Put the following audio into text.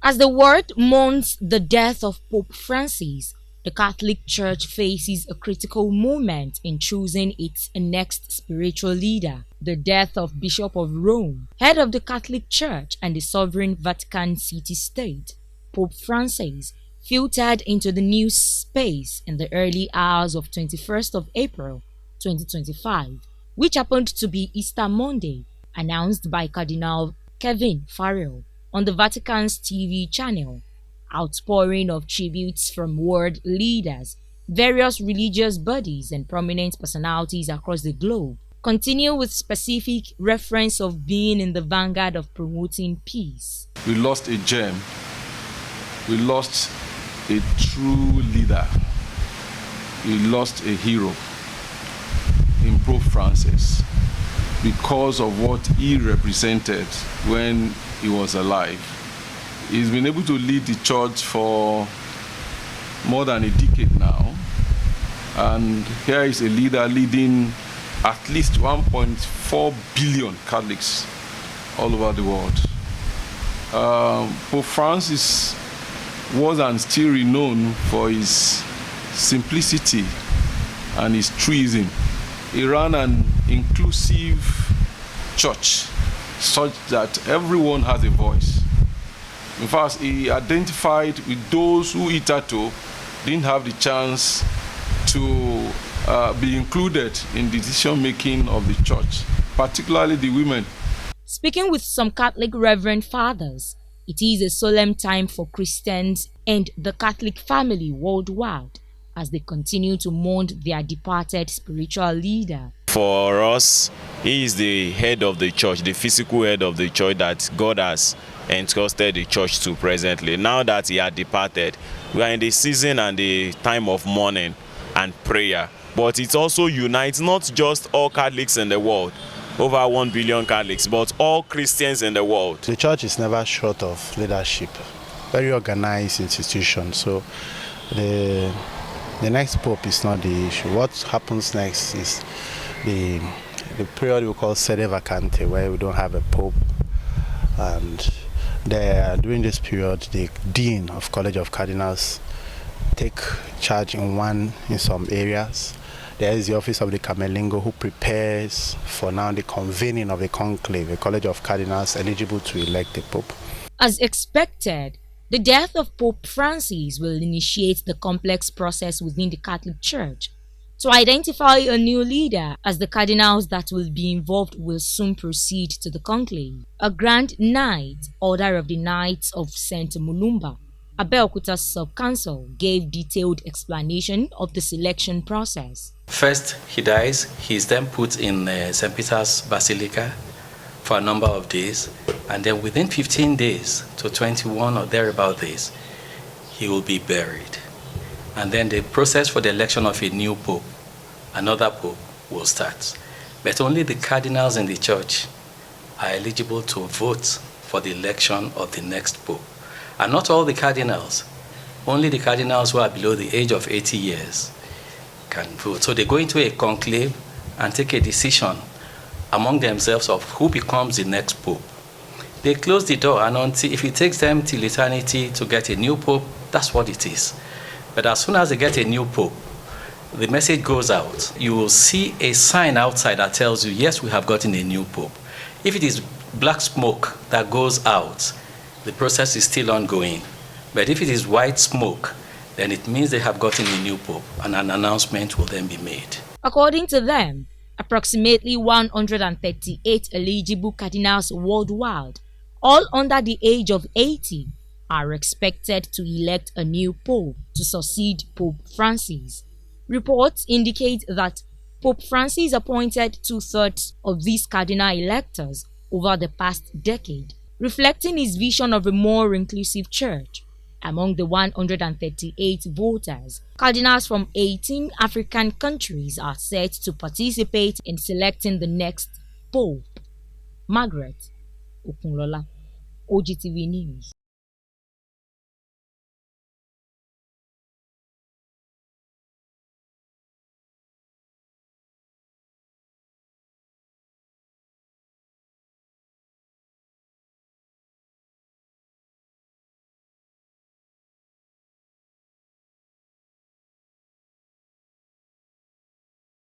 As the world mourns the death of Pope Francis, the Catholic Church faces a critical moment in choosing its next spiritual leader. The death of Bishop of Rome, head of the Catholic Church and the sovereign Vatican city-state, Pope Francis, filtered into the news space in the early hours of 21st of April 2025, which happened to be Easter Monday, announced by Cardinal Kevin Farrell on the Vatican's TV channel. Outpouring of tributes from world leaders, various religious bodies and prominent personalities across the globe continue with specific reference of being in the vanguard of promoting peace. We lost a gem. We lost a true leader. We lost a hero in Pope Francis because of what he represented when he was alive. He's been able to lead the church for more than a decade now. And here is a leader leading at least 1.4 billion Catholics all over the world. Pope Francis was and still renowned for his simplicity and his truism. He ran an inclusive church such that everyone has a voice. In fact, he identified with those who hitherto didn't have the chance to be included in decision-making of the church, particularly the women. Speaking with some Catholic Reverend Fathers, it is a solemn time for Christians and the Catholic family worldwide as they continue to mourn their departed spiritual leader. For us, he is the head of the church, the physical head of the church that God has entrusted the church to presently. Now that he had departed, we are in the season and the time of mourning and prayer. But it also unites not just all Catholics in the world, over 1 billion Catholics, but all Christians in the world. The church is never short of leadership, very organized institution. So the next pope is not the issue. What happens next is the period we call sede vacante, where we don't have a pope. And during this period, the dean of College of Cardinals take charge in some areas. There is the office of the Camerlengo, who prepares for now the convening of a conclave, a College of Cardinals eligible to elect a pope. As expected, the death of Pope Francis will initiate the complex process within the Catholic Church to identify a new leader, as the cardinals that will be involved will soon proceed to the conclave. A Grand Knight, Order of the Knights of St. Mulumba, Abeokuta Sub-Council, gave detailed explanation of the selection process. First, he dies. He is then put in St. Peter's Basilica for a number of days, and then within 15 days to 21 or thereabout days, he will be buried. And then the process for the election of a new pope, another pope, will start. But only the cardinals in the church are eligible to vote for the election of the next pope. And not all the cardinals, only the cardinals who are below the age of 80 years can vote. So they go into a conclave and take a decision among themselves of who becomes the next pope. They close the door, and until, if it takes them till eternity to get a new pope, that's what it is. But as soon as they get a new pope, the message goes out. You will see a sign outside that tells you, yes, we have gotten a new pope. If it is black smoke that goes out, the process is still ongoing. But if it is white smoke, then it means they have gotten a new pope, and an announcement will then be made. According to them, approximately 138 eligible cardinals worldwide, all under the age of 80, are expected to elect a new pope to succeed Pope Francis. Reports indicate that Pope Francis appointed 2/3 of these cardinal electors over the past decade, reflecting his vision of a more inclusive church. Among the 138 voters, cardinals from 18 African countries are set to participate in selecting the next pope. Margaret Okunlola, OGTV News.